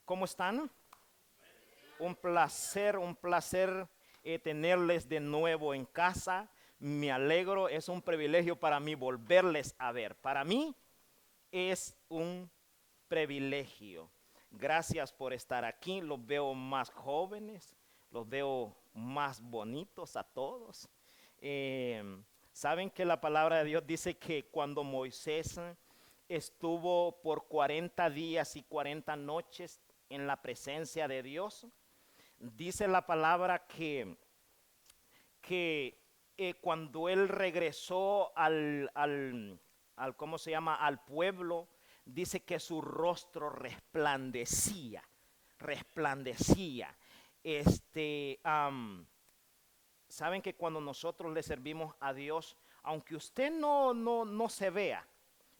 ¿Cómo están? Un placer tenerles de nuevo en casa. Me alegro, es un privilegio para mí volverles a ver. Para mí es un privilegio. Gracias por estar aquí. Los veo más jóvenes, los veo más bonitos a todos. Eh, Saben que la palabra de Dios dice que cuando Moisés estuvo por 40 días y 40 noches en la presencia de Dios, dice la palabra que cuando él regresó ¿cómo se llama? Al pueblo, dice que su rostro resplandecía, resplandecía. Saben que cuando nosotros le servimos a Dios, aunque usted no se vea,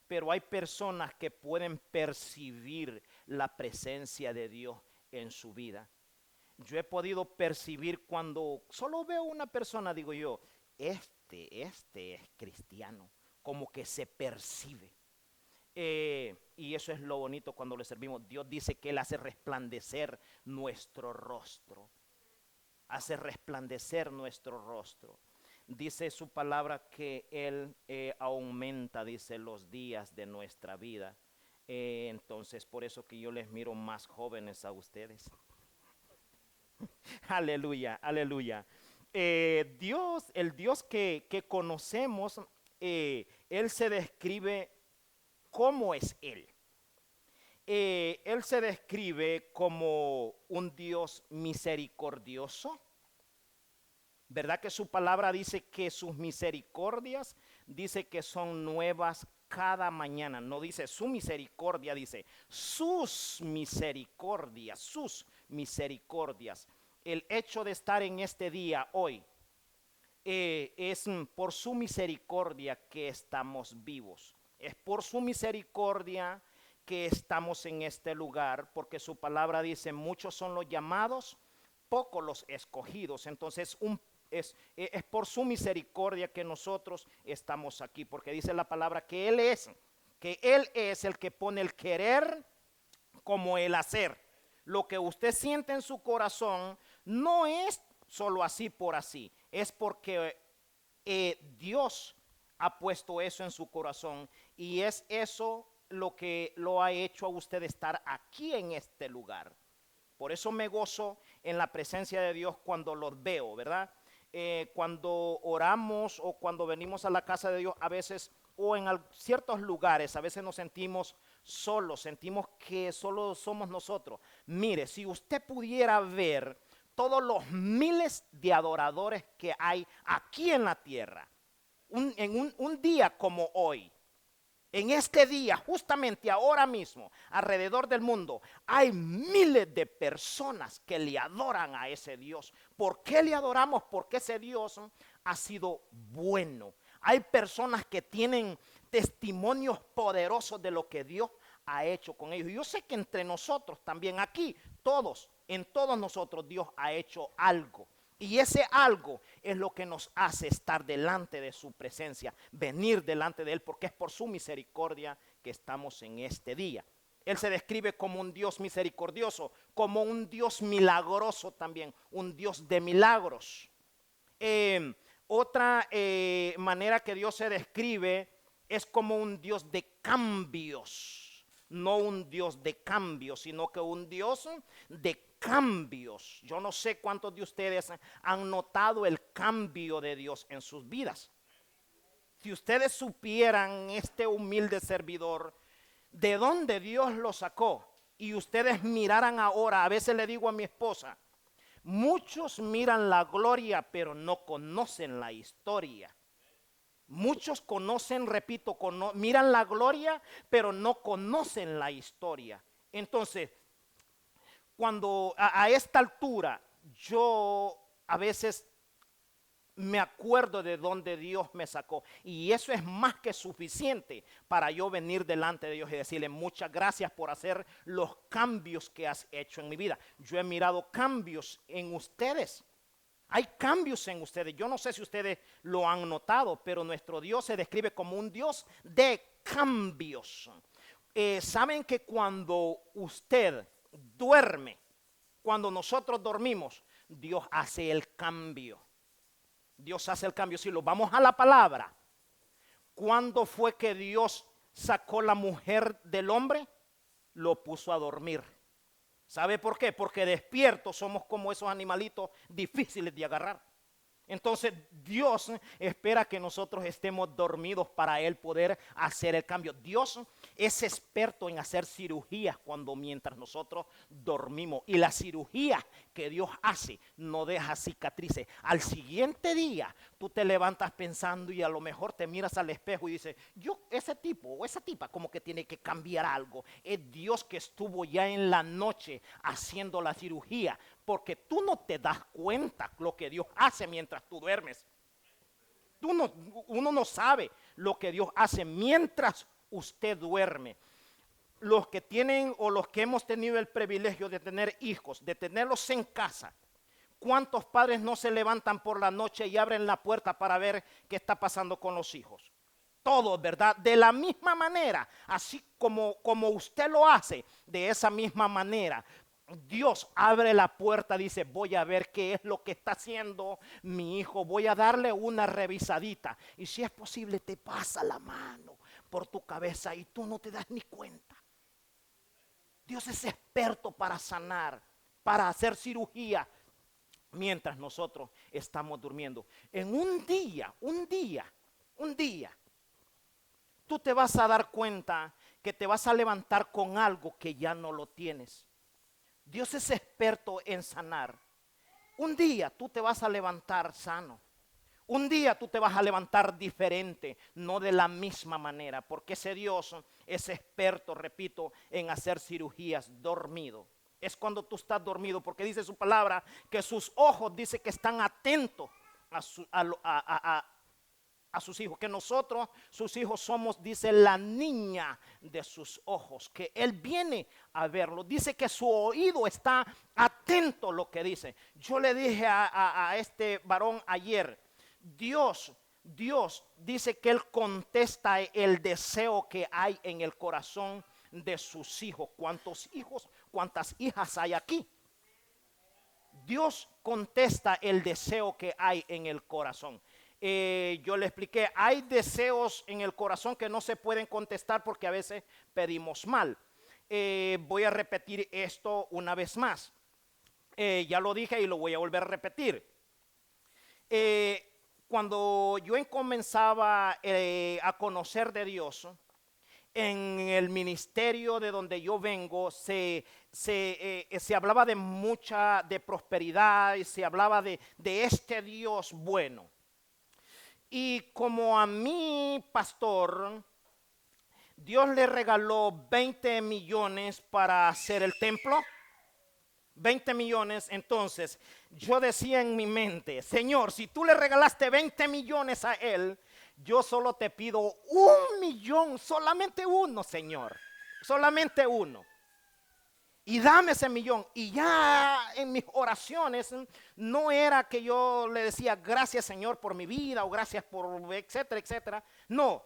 pero hay personas que pueden percibir la presencia de Dios en su vida. Yo he podido percibir cuando solo veo una persona, digo yo, este es cristiano, como que se percibe. Y eso es lo bonito cuando le servimos. Dios dice que Él hace resplandecer nuestro rostro. Hace resplandecer nuestro rostro. Dice su palabra que Él aumenta, dice, los días de nuestra vida. Entonces, por eso que yo les miro más jóvenes a ustedes. Aleluya, aleluya. El Dios que conocemos, Él se describe cómo es Él. Él se describe como un Dios misericordioso. ¿Verdad que su palabra dice que sus misericordias, dice que son nuevas cada mañana? No dice su misericordia, dice sus misericordias, sus misericordias. El hecho de estar en este día hoy es por su misericordia que estamos vivos. Es por su misericordia que estamos en este lugar, porque su palabra dice, muchos son los llamados, pocos los escogidos. Entonces es por su misericordia que nosotros estamos aquí, porque dice la palabra que Él es el que pone el querer como el hacer. Lo que usted siente en su corazón no es solo así por así, es porque Dios ha puesto eso en su corazón y es eso lo que lo ha hecho a usted estar aquí en este lugar. Por eso me gozo en la presencia de Dios cuando los veo, ¿verdad? Cuando oramos o cuando venimos a la casa de Dios, a veces o en ciertos lugares, a veces nos sentimos solos, sentimos que solo somos nosotros. Mire, si usted pudiera ver todos los miles de adoradores que hay aquí en la tierra, en un día como hoy, en este día, justamente ahora mismo, alrededor del mundo, hay miles de personas que le adoran a ese Dios. ¿Por qué le adoramos? Porque ese Dios ha sido bueno. Hay personas que tienen testimonios poderosos de lo que Dios ha hecho con ellos. Yo sé que entre nosotros también aquí, en todos nosotros Dios ha hecho algo. Y ese algo es lo que nos hace estar delante de su presencia, venir delante de Él, porque es por su misericordia que estamos en este día. Él se describe como un Dios misericordioso, como un Dios milagroso también, un Dios de milagros. Otra manera que Dios se describe es como un Dios de cambios, no un Dios de cambios, sino que un Dios de cambios. Yo no sé cuántos de ustedes han notado el cambio de Dios en sus vidas. Si ustedes supieran, este humilde servidor, de dónde Dios lo sacó, y ustedes miraran ahora, a veces le digo a mi esposa, muchos miran la gloria, pero no conocen la historia. Muchos conocen, repito, miran la gloria, pero no conocen la historia. Entonces, cuando a esta altura yo a veces me acuerdo de dónde Dios me sacó, y eso es más que suficiente para yo venir delante de Dios y decirle muchas gracias por hacer los cambios que has hecho en mi vida. Yo he mirado cambios en ustedes. Hay cambios en ustedes. Yo no sé si ustedes lo han notado, pero nuestro Dios se describe como un Dios de cambios. Saben que cuando usted duerme, cuando nosotros dormimos, Dios hace el cambio. Dios hace el cambio. Si lo vamos a la palabra, ¿cuándo fue que Dios sacó la mujer del hombre? Lo puso a dormir. ¿Sabe por qué? Porque despiertos somos como esos animalitos difíciles de agarrar. Entonces Dios espera que nosotros estemos dormidos para Él poder hacer el cambio. Dios es experto en hacer cirugías mientras nosotros dormimos. Y la cirugía que Dios hace no deja cicatrices. Al siguiente día tú te levantas pensando y a lo mejor te miras al espejo y dices, ese tipo o esa tipa como que tiene que cambiar algo. Es Dios que estuvo ya en la noche haciendo la cirugía. Porque tú no te das cuenta lo que Dios hace mientras tú duermes. Uno no sabe lo que Dios hace mientras usted duerme. Los que tienen o los que hemos tenido el privilegio de tener hijos, de tenerlos en casa, ¿cuántos padres no se levantan por la noche y abren la puerta para ver qué está pasando con los hijos? Todos, ¿verdad? De la misma manera, así como usted lo hace, de esa misma manera. Dios abre la puerta, dice, voy a ver qué es lo que está haciendo mi hijo, voy a darle una revisadita. Y si es posible, te pasa la mano por tu cabeza y tú no te das ni cuenta. Dios es experto para sanar, para hacer cirugía, mientras nosotros estamos durmiendo. En un día, tú te vas a dar cuenta que te vas a levantar con algo que ya no lo tienes. Dios es experto en sanar. Un día tú te vas a levantar sano. Un día tú te vas a levantar diferente, no de la misma manera, porque ese Dios es experto, repito, en hacer cirugías dormido. Es cuando tú estás dormido, porque dice su palabra que sus ojos, dice que están atentos a sus hijos, que nosotros, sus hijos, somos, dice, la niña de sus ojos, que Él viene a verlo. Dice que su oído está atento a lo que dice. Yo le dije a este varón ayer, Dios dice que Él contesta el deseo que hay en el corazón de sus hijos. ¿Cuántos hijos, cuántas hijas hay aquí? Dios contesta el deseo que hay en el corazón. Yo le expliqué, hay deseos en el corazón que no se pueden contestar porque a veces pedimos mal. Voy a repetir esto una vez más. Ya lo dije y lo voy a volver a repetir. Cuando yo comenzaba a conocer de Dios, en el ministerio de donde yo vengo se hablaba de prosperidad y se hablaba de este Dios bueno. Y como a mi pastor, Dios le regaló 20 millones para hacer el templo. 20 millones, entonces yo decía en mi mente, Señor, si tú le regalaste 20 millones a él, yo solo te pido 1 millón, solamente uno, Señor, solamente uno. Y dame ese millón. Y ya en mis oraciones no era que yo le decía gracias, Señor, por mi vida o gracias por etcétera, etcétera. No,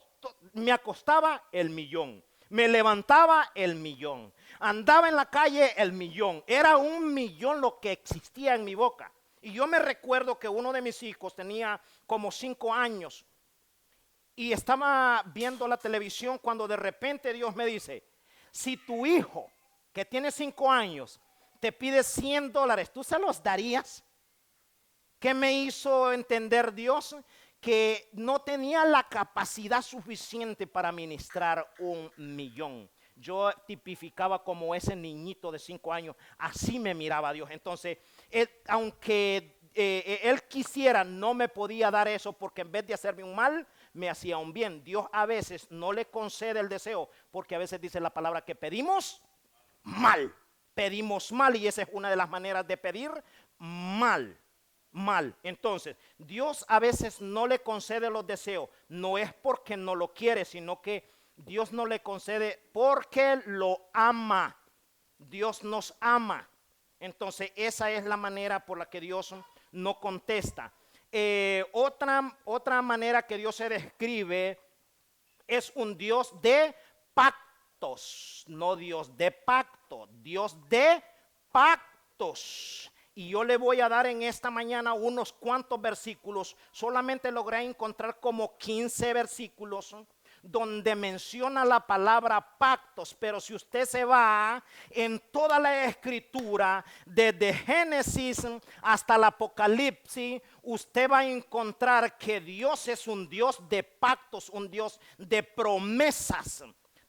me acostaba el millón. Me levantaba el millón. Andaba en la calle el millón. Era 1 millón lo que existía en mi boca. Y yo me recuerdo que uno de mis hijos tenía como 5 años. Y estaba viendo la televisión cuando de repente Dios me dice, si tu hijo que tiene 5 años te pide $100, ¿tú se los darías? ¿Qué me hizo entender Dios? Que no tenía la capacidad suficiente para ministrar 1 millón. Yo tipificaba como ese niñito de 5 años, así me miraba Dios. Entonces, aunque él quisiera, no me podía dar eso porque en vez de hacerme un mal, me hacía un bien. Dios a veces no le concede el deseo porque a veces dice la palabra que pedimos mal. Pedimos mal y esa es una de las maneras de pedir mal. Entonces, Dios a veces no le concede los deseos. No es porque no lo quiere, sino que Dios no le concede porque lo ama. Dios nos ama. Entonces, esa es la manera por la que Dios no contesta. Otra manera que Dios se describe es un Dios de pacto. pactos, no Dios de pacto, Dios de pactos. Y yo le voy a dar en esta mañana unos cuantos versículos. Solamente logré encontrar como 15 versículos donde menciona la palabra pactos, pero si usted se va en toda la escritura, desde Génesis hasta el Apocalipsis, usted va a encontrar que Dios es un Dios de pactos, un Dios de promesas.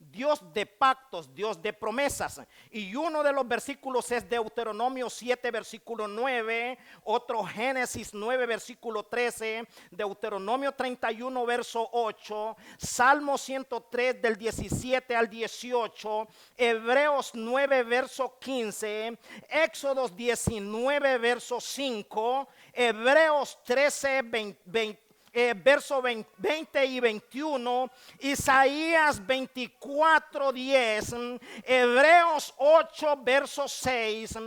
Dios de pactos, Dios de promesas. Y uno de los versículos es Deuteronomio 7, versículo 9, otro Génesis 9, versículo 13, Deuteronomio 31, verso 8, Salmo 103 del 17 al 18, Hebreos 9, verso 15, Éxodos 19, verso 5, Hebreos 13, 20, verso 20 y 21, Isaías 24, 10, Hebreos 8, verso 6,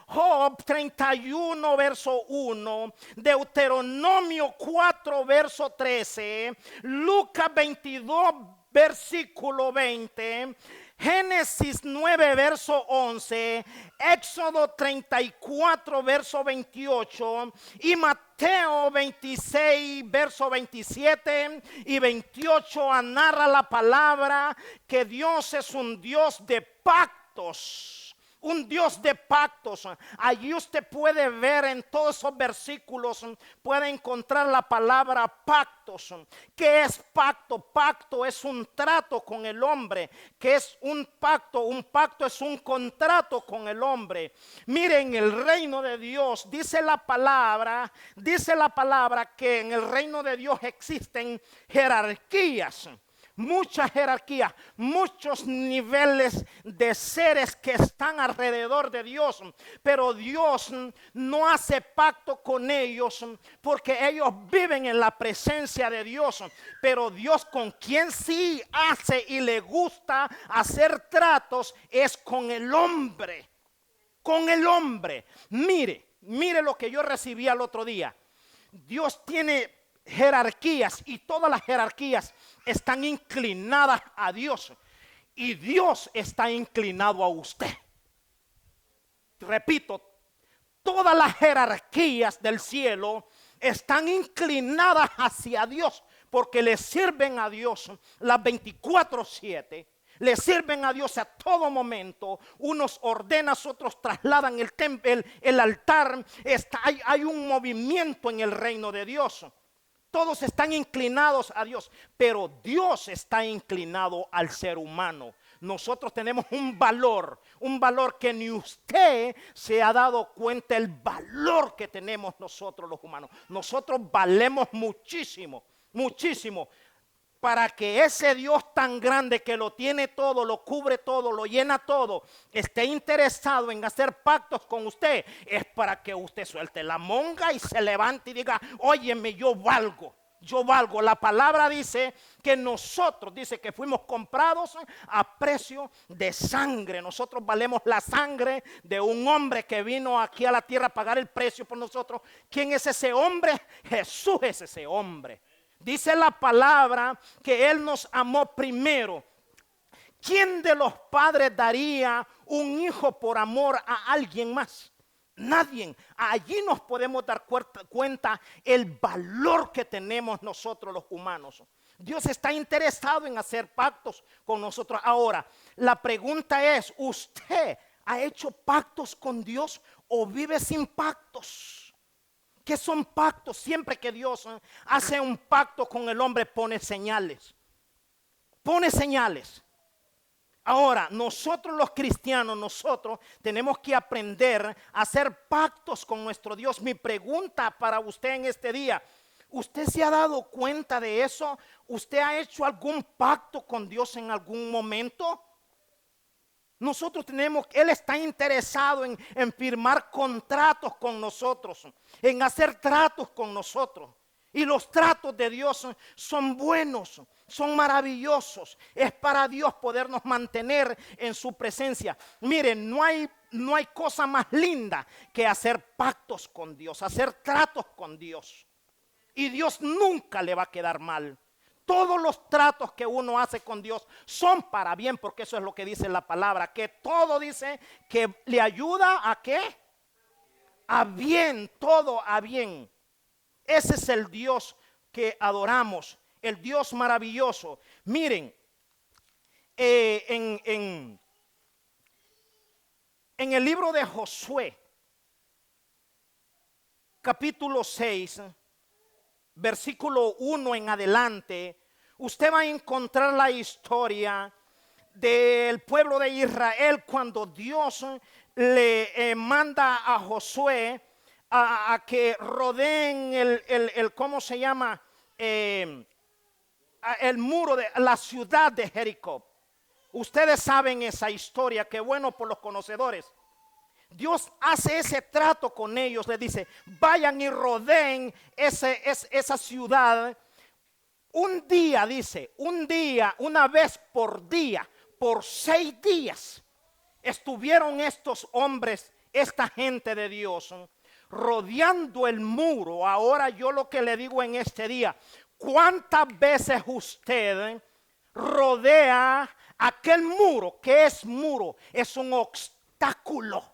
Job 31, verso 1, Deuteronomio 4, verso 13, Lucas 22, versículo 20, Génesis 9, verso 11, Éxodo 34, verso 28 y Mateo 26, verso 27 y 28 narra la palabra que Dios es un Dios de pactos. Un Dios de pactos. Allí usted puede ver en todos esos versículos, puede encontrar la palabra pactos. ¿Qué es pacto? Pacto es un trato con el hombre. ¿Qué es un pacto? Un pacto es un contrato con el hombre. Miren, el reino de Dios, dice la palabra que en el reino de Dios existen jerarquías. Mucha jerarquía, muchos niveles de seres que están alrededor de Dios, pero Dios no hace pacto con ellos porque ellos viven en la presencia de Dios, pero Dios con quien sí hace y le gusta hacer tratos es con el hombre, con el hombre. Mire lo que yo recibí al otro día. Dios tiene jerarquías y todas las jerarquías están inclinadas a Dios y Dios está inclinado a usted. Repito, todas las jerarquías del cielo están inclinadas hacia Dios porque le sirven a Dios las 24/7. Le sirven a Dios a todo momento. Unos ordenan, otros trasladan el templo, el altar. Hay un movimiento en el reino de Dios. Todos están inclinados a Dios, pero Dios está inclinado al ser humano. Nosotros tenemos un valor que ni usted se ha dado cuenta el valor que tenemos nosotros los humanos. Nosotros valemos muchísimo, muchísimo. Para que ese Dios tan grande que lo tiene todo, lo cubre todo, lo llena todo, esté interesado en hacer pactos con usted, es para que usted suelte la monga y se levante y diga, óyeme, yo valgo. La palabra dice que nosotros, dice que fuimos comprados a precio de sangre. Nosotros valemos la sangre de un hombre que vino aquí a la tierra a pagar el precio por nosotros. ¿Quién es ese hombre? Jesús es ese hombre. Dice la palabra que Él nos amó primero. ¿Quién de los padres daría un hijo por amor a alguien más? Nadie. Allí nos podemos dar cuenta el valor que tenemos nosotros los humanos. Dios está interesado en hacer pactos con nosotros. Ahora, la pregunta es, ¿usted ha hecho pactos con Dios o vive sin pactos? ¿Qué son pactos? Siempre que Dios hace un pacto con el hombre pone señales. Pone señales. Ahora, nosotros los cristianos, nosotros tenemos que aprender a hacer pactos con nuestro Dios. Mi pregunta para usted en este día, ¿usted se ha dado cuenta de eso? ¿Usted ha hecho algún pacto con Dios en algún momento? Nosotros Él está interesado en firmar contratos con nosotros, en hacer tratos con nosotros. Y los tratos de Dios son buenos, son maravillosos. Es para Dios podernos mantener en su presencia. Miren, no hay cosa más linda que hacer pactos con Dios, hacer tratos con Dios. Y Dios nunca le va a quedar mal. Todos los tratos que uno hace con Dios son para bien, porque eso es lo que dice la palabra, que todo dice que le ayuda a ¿qué? A bien, todo a bien. Ese es el Dios que adoramos, el Dios maravilloso. Miren, en el libro de Josué, capítulo 6, versículo 1 en adelante, usted va a encontrar la historia del pueblo de Israel cuando Dios le manda a Josué a que rodeen el ¿cómo se llama? El muro de la ciudad de Jericó. Ustedes saben esa historia, qué bueno por los conocedores. Dios hace ese trato con ellos, les dice, vayan y rodeen esa ciudad. Un día, dice, un día, una vez por día, por 6 días, estuvieron estos hombres, esta gente de Dios, rodeando el muro. Ahora yo lo que le digo en este día, ¿cuántas veces usted rodea aquel muro? ¿Qué es muro? Es un obstáculo.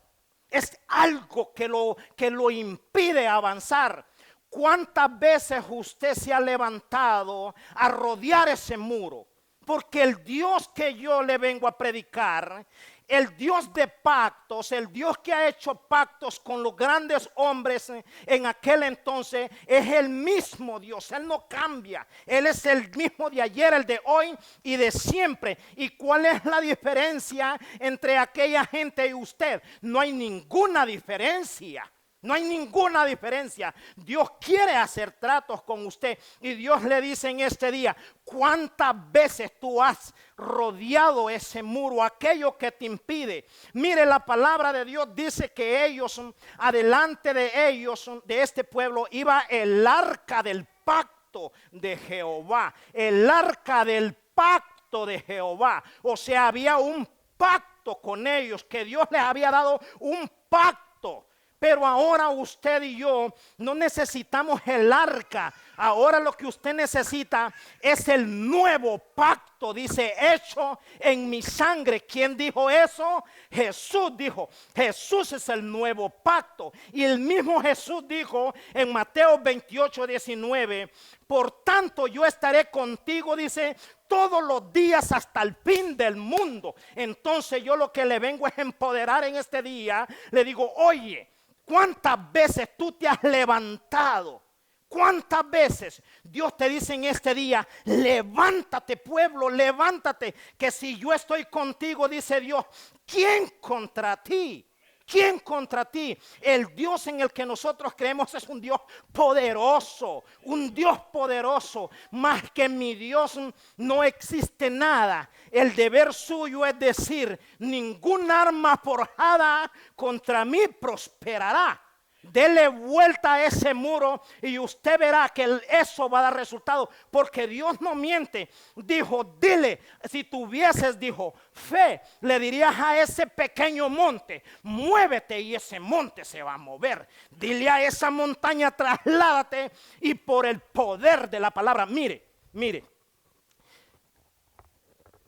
Es algo que lo impide avanzar. ¿Cuántas veces usted se ha levantado a rodear ese muro? Porque el Dios que yo le vengo a predicar, el Dios de pactos, el Dios que ha hecho pactos con los grandes hombres en aquel entonces, es el mismo Dios. Él no cambia. Él es el mismo de ayer, el de hoy y de siempre. ¿Y cuál es la diferencia entre aquella gente y usted? No hay ninguna diferencia. No hay ninguna diferencia. Dios quiere hacer tratos con usted. Y Dios le dice en este día, ¿cuántas veces tú has rodeado ese muro, aquello que te impide? Mire, la palabra de Dios dice que ellos, adelante de ellos, de este pueblo, iba el arca del pacto de Jehová. El arca del pacto de Jehová. O sea, había un pacto con ellos, que Dios les había dado un pacto. Pero ahora usted y yo no necesitamos el arca. Ahora lo que usted necesita es el nuevo pacto. Dice, hecho en mi sangre. ¿Quién dijo eso? Jesús dijo. Jesús es el nuevo pacto. Y el mismo Jesús dijo en Mateo 28:19. Por tanto yo estaré contigo, dice, todos los días hasta el fin del mundo. Entonces yo lo que le vengo a empoderar en este día, le digo, oye, ¿cuántas veces tú te has levantado? ¿Cuántas veces Dios te dice en este día, levántate pueblo, levántate, que si yo estoy contigo, dice Dios, ¿quién contra ti? ¿Quién contra ti? El Dios en el que nosotros creemos es un Dios poderoso, un Dios poderoso. Más que mi Dios no existe nada. El deber suyo es decir, ningún arma forjada contra mí prosperará. Dele vuelta a ese muro y usted verá que eso va a dar resultado, porque Dios no miente. Dijo, dile, si tuvieses, dijo, fe, le dirías a ese pequeño monte, muévete, y ese monte se va a mover. Dile a esa montaña, trasládate, y por el poder de la palabra, mire,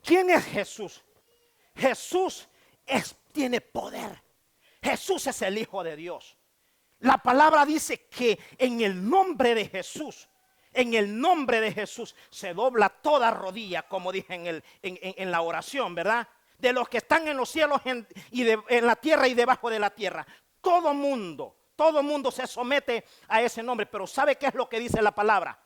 ¿quién es Jesús? Jesús tiene poder. Jesús es el Hijo de Dios. La palabra dice que en el nombre de Jesús, se dobla toda rodilla, como dije en la oración, ¿verdad? De los que están en los cielos en la tierra y debajo de la tierra. Todo mundo se somete a ese nombre. Pero ¿sabe qué es lo que dice la palabra?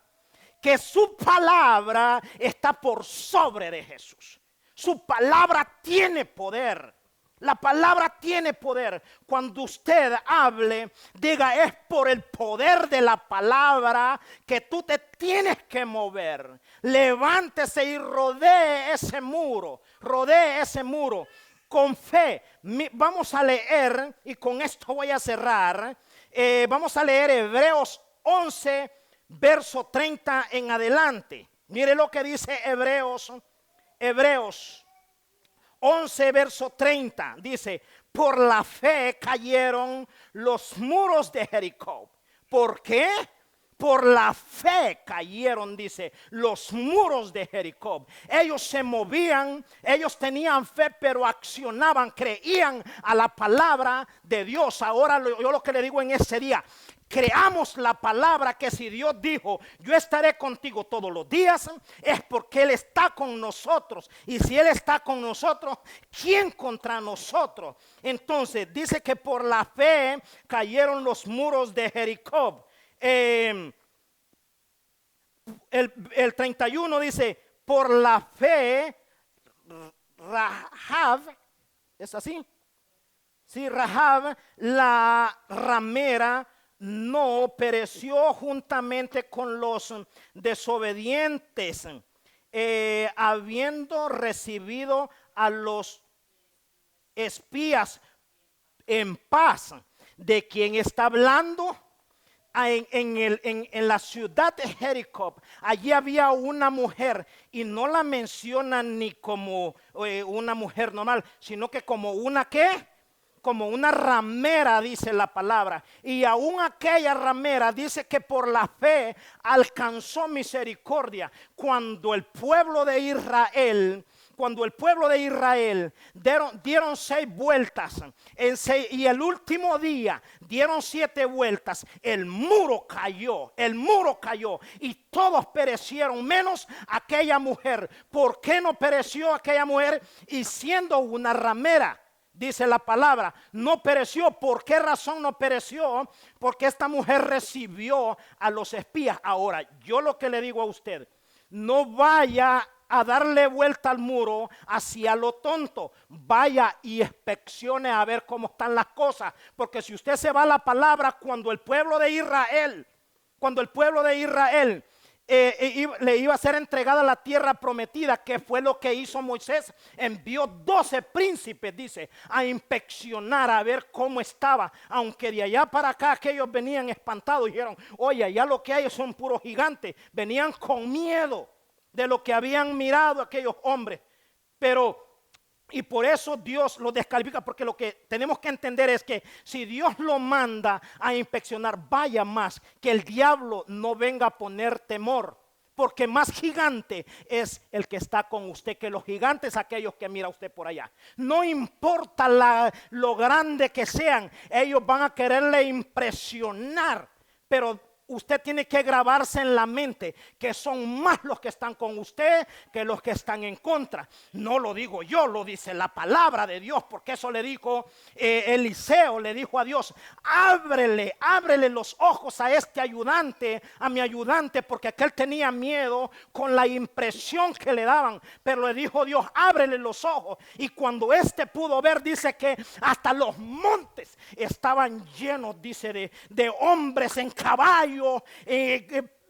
Que su palabra está por sobre de Jesús. Su palabra tiene poder. La palabra tiene poder. Cuando usted hable, diga, es por el poder de la palabra que tú te tienes que mover. Levántese y rodee ese muro. Con fe. Vamos a leer, y con esto voy a cerrar. Vamos a leer Hebreos 11, verso 30 en adelante. Mire lo que dice Hebreos 11, verso 30, dice, por la fe cayeron los muros de Jericó. ¿Por qué? Por la fe cayeron, dice, los muros de Jericó. Ellos se movían, ellos tenían fe, pero accionaban, creían a la palabra de Dios. Ahora yo lo que le digo en ese día, creamos la palabra, que si Dios dijo, yo estaré contigo todos los días, es porque Él está con nosotros. Y si Él está con nosotros, ¿quién contra nosotros? Entonces dice que por la fe cayeron los muros de Jericó. El 31 dice, por la fe, Rahab, ¿es así? Sí, Rahab, la ramera, no pereció juntamente con los desobedientes, habiendo recibido a los espías en paz. ¿De quién está hablando? En la ciudad de Jericó, allí había una mujer, y no la mencionan ni como una mujer normal, sino que como una ¿qué? Como una ramera, dice la palabra. Y aún aquella ramera dice que por la fe alcanzó misericordia. Cuando el pueblo de Israel dieron 6 vueltas y el último día dieron 7 vueltas, el muro cayó y todos perecieron menos aquella mujer. ¿Por qué no pereció aquella mujer? Y siendo una ramera, dice la palabra, no pereció. ¿Por qué razón no pereció? Porque esta mujer recibió a los espías. Ahora, yo lo que le digo a usted, no vaya a darle vuelta al muro hacia lo tonto. Vaya y inspeccione a ver cómo están las cosas. Porque si usted se va a la palabra, cuando el pueblo de Israel le iba a ser entregada la tierra prometida, que fue lo que hizo Moisés, envió 12 príncipes, dice, a inspeccionar, a ver cómo estaba. Aunque de allá para acá aquellos venían espantados y dijeron, oye, allá lo que hay son puros gigantes. Venían con miedo de lo que habían mirado aquellos hombres. Y por eso Dios lo descalifica, porque lo que tenemos que entender es que si Dios lo manda a inspeccionar, vaya más, que el diablo no venga a poner temor, porque más gigante es el que está con usted que los gigantes aquellos que mira usted por allá. No importa lo grande que sean, ellos van a quererle impresionar, pero usted tiene que grabarse en la mente que son más los que están con usted que los que están en contra. No lo digo yo, lo dice la palabra de Dios, porque eso le dijo Eliseo, le dijo a Dios, ábrele los ojos a este ayudante, a mi ayudante, porque aquel tenía miedo con la impresión que le daban. Pero le dijo Dios, ábrele los ojos. Y cuando este pudo ver, dice que hasta los montes estaban llenos, dice, de hombres en caballo,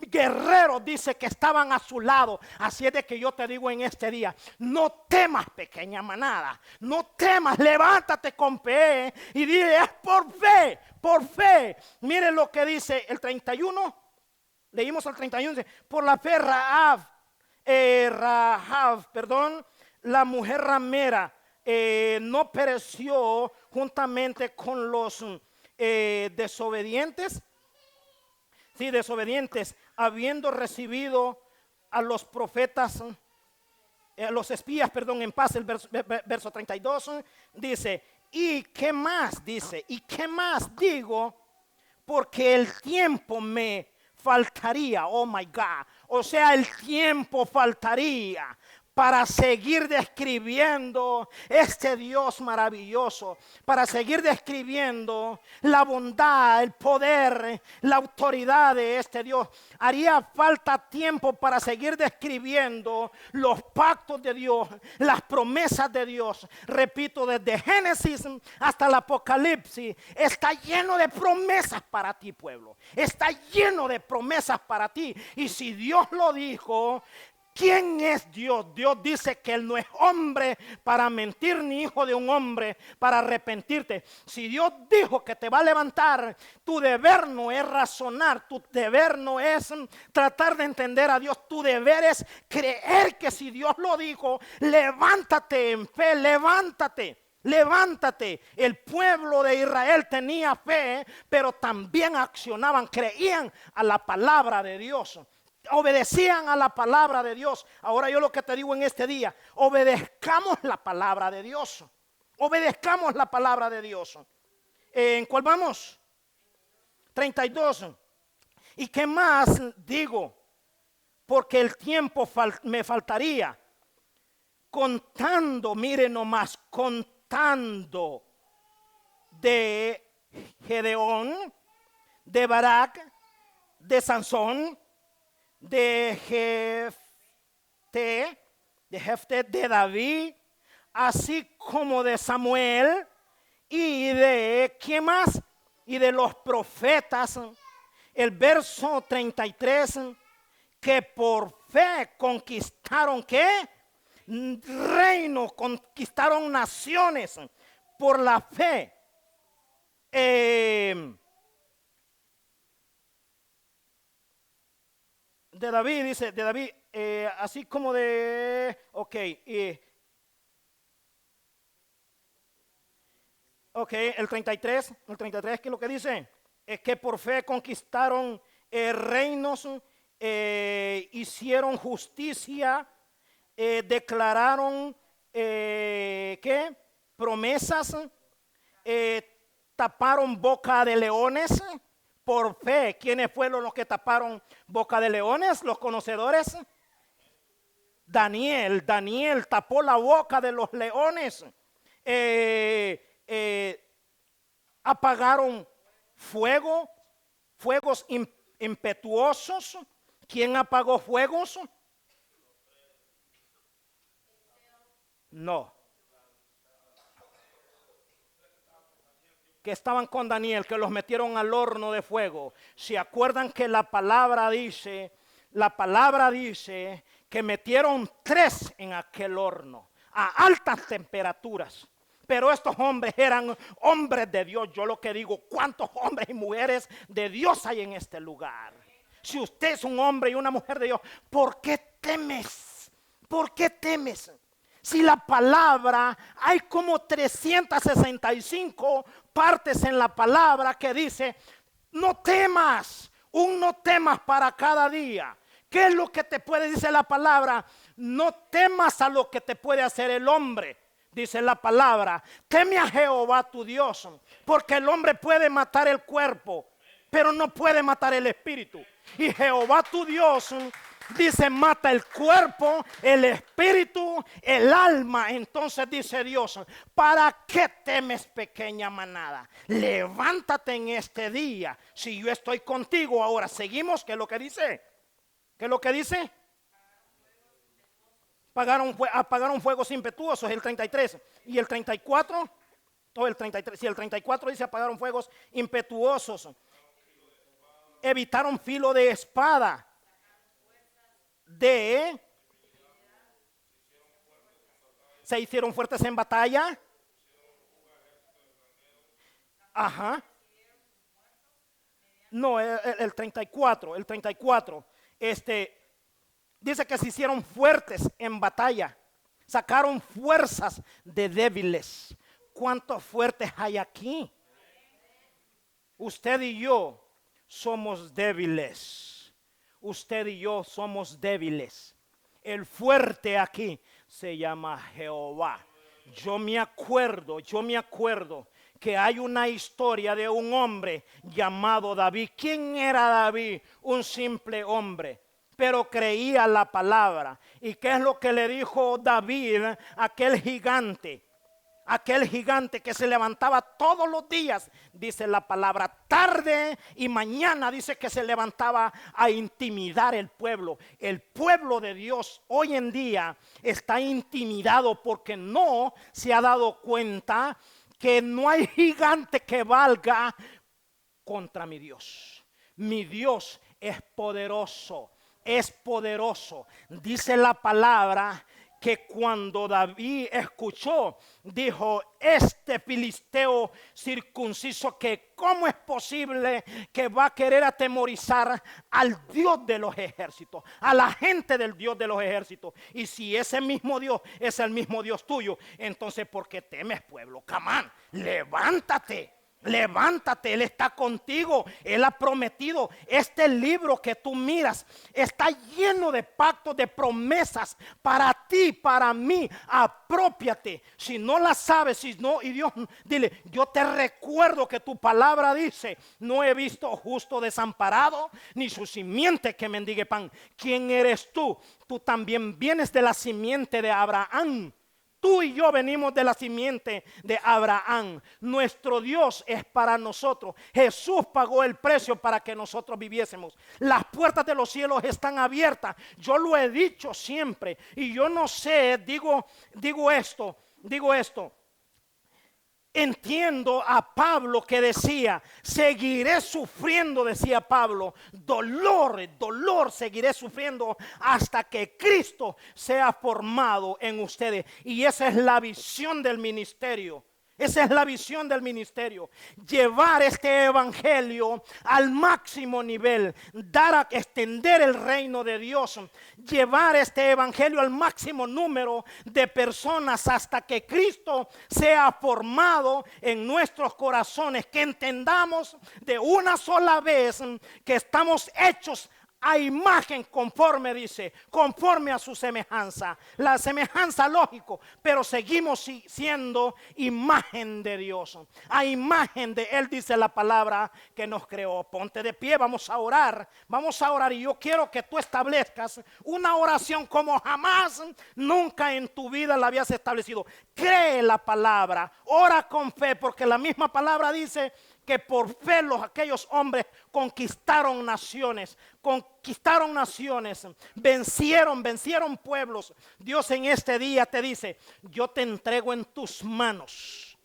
guerreros, dice, que estaban a su lado. Así es de que yo te digo en este día, no temas, pequeña manada, no temas, levántate con fe y dile, es por fe. Mire lo que dice el 31, leímos el 31, dice, por la fe Rahab, la mujer ramera, no pereció juntamente con los desobedientes. Sí, desobedientes, habiendo recibido a los profetas, los espías, en paz. El verso 32 dice, ¿y qué más? Dice, ¿y qué más digo? Porque el tiempo me faltaría, oh my God. O sea, el tiempo faltaría para seguir describiendo este Dios maravilloso, para seguir describiendo la bondad, el poder, la autoridad de este Dios. Haría falta tiempo para seguir describiendo los pactos de Dios, las promesas de Dios. Repito, desde Génesis hasta el Apocalipsis, está lleno de promesas para ti, pueblo. Está lleno de promesas para ti. Y si Dios lo dijo, ¿quién es Dios? Dios dice que Él no es hombre para mentir, ni hijo de un hombre para arrepentirte. Si Dios dijo que te va a levantar, tu deber no es razonar, tu deber no es tratar de entender a Dios, tu deber es creer que si Dios lo dijo, levántate en fe, levántate. Levántate. El pueblo de Israel tenía fe, pero también accionaban, creían a la palabra de Dios. Obedecían a la palabra de Dios. Ahora yo lo que te digo en este día, obedezcamos la palabra de Dios. Obedezcamos la palabra de Dios. ¿En cuál vamos? 32. ¿Y qué más digo? Porque el tiempo me faltaría. Contando, mire nomás, contando de Gedeón, de Barak, de Sansón, de Jefté, de David, así como de Samuel y de, ¿quién más? Y de los profetas. El verso 33, que por fe conquistaron, ¿qué? Reino, conquistaron naciones por la fe. De David, dice, de David, así como de, ok, el 33, ¿qué es lo que dice? Es que por fe conquistaron reinos, hicieron justicia, declararon, ¿qué? Promesas, taparon boca de leones. Por fe, ¿quiénes fueron los que taparon boca de leones? Los conocedores. Daniel tapó la boca de los leones. Apagaron fuegos impetuosos. ¿Quién apagó fuegos? No. Que estaban con Daniel, que los metieron al horno de fuego. ¿Se acuerdan que la palabra dice que metieron 3 en aquel horno a altas temperaturas? Pero estos hombres eran hombres de Dios. Yo lo que digo, ¿cuántos hombres y mujeres de Dios hay en este lugar? Si usted es un hombre y una mujer de Dios, ¿por qué temes? ¿Por qué temes? Si la palabra, hay como 365 partes en la palabra que dice, no temas, no temas para cada día. ¿Qué es lo que te puede, dice la palabra? No temas a lo que te puede hacer el hombre. Dice la palabra, teme a Jehová tu Dios, porque el hombre puede matar el cuerpo, pero no puede matar el espíritu. Y Jehová tu Dios, dice, mata el cuerpo, el espíritu, el alma. Entonces dice Dios, ¿para qué temes, pequeña manada? Levántate en este día. Si yo estoy contigo, ahora seguimos. ¿Qué es lo que dice? ¿Qué es lo que dice? Apagaron fuegos impetuosos, el 33. Y el 34, el 33, si el 34 dice apagaron fuegos impetuosos. Evitaron filo de espada. Se hicieron fuertes en batalla. Ajá. No, el 34. Dice que se hicieron fuertes en batalla. Sacaron fuerzas de débiles. ¿Cuántos fuertes hay aquí? Usted y yo somos débiles. Usted y yo somos débiles. El fuerte aquí se llama Jehová. Yo me acuerdo que hay una historia de un hombre llamado David. ¿Quién era David? Un simple hombre, pero creía la palabra. ¿Y qué es lo que le dijo David a aquel gigante? Aquel gigante que se levantaba todos los días, dice la palabra, tarde y mañana, dice que se levantaba a intimidar el pueblo. El pueblo de Dios hoy en día está intimidado porque no se ha dado cuenta que no hay gigante que valga contra mi Dios. Mi Dios es poderoso. Es poderoso. Dice la palabra que cuando David escuchó, dijo: este filisteo circunciso, que cómo es posible que va a querer atemorizar al Dios de los ejércitos, a la gente del Dios de los ejércitos. Y si ese mismo Dios es el mismo Dios tuyo, entonces ¿por qué temes, pueblo? Camán, levántate. Levántate, Él está contigo. Él ha prometido. Este libro que tú miras está lleno de pactos, de promesas para ti, para mí. Aprópiate. Si no la sabes, si no, y Dios, dile: yo te recuerdo que tu palabra dice: no he visto justo desamparado, ni su simiente que mendigue pan. ¿Quién eres tú? Tú también vienes de la simiente de Abraham. Tú y yo venimos de la simiente de Abraham. Nuestro Dios es para nosotros. Jesús pagó el precio para que nosotros viviésemos. Las puertas de los cielos están abiertas. Yo lo he dicho siempre. Y yo no sé, digo esto. Entiendo a Pablo que decía: seguiré sufriendo, decía Pablo, dolor seguiré sufriendo hasta que Cristo sea formado en ustedes. Y esa es la visión del ministerio. Esa es la visión del ministerio: llevar este evangelio al máximo nivel, extender el reino de Dios, llevar este evangelio al máximo número de personas hasta que Cristo sea formado en nuestros corazones, que entendamos de una sola vez que estamos hechos a imagen conforme, dice, conforme a su semejanza. La semejanza, lógico, pero seguimos siendo imagen de Dios. A imagen de Él, dice la palabra, que nos creó. Ponte de pie, vamos a orar. Vamos a orar, y yo quiero que tú establezcas una oración como jamás, nunca en tu vida la habías establecido. Cree la palabra, ora con fe, porque la misma palabra dice que por fe aquellos hombres conquistaron naciones, vencieron pueblos. Dios en este día te dice: yo te entrego en tus manos,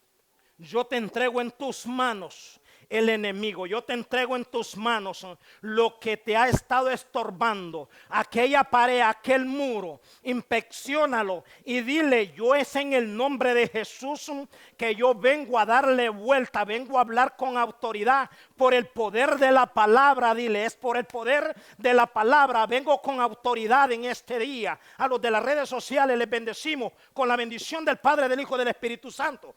yo te entrego en tus manos el enemigo, yo te entrego en tus manos lo que te ha estado estorbando, aquella pared, aquel muro. Inspecciónalo y dile: yo es en el nombre de Jesús que yo vengo a darle vuelta, vengo a hablar con autoridad por el poder de la palabra. Dile: es por el poder de la palabra, vengo con autoridad en este día. A los de las redes sociales les bendecimos con la bendición del Padre, del Hijo y del Espíritu Santo.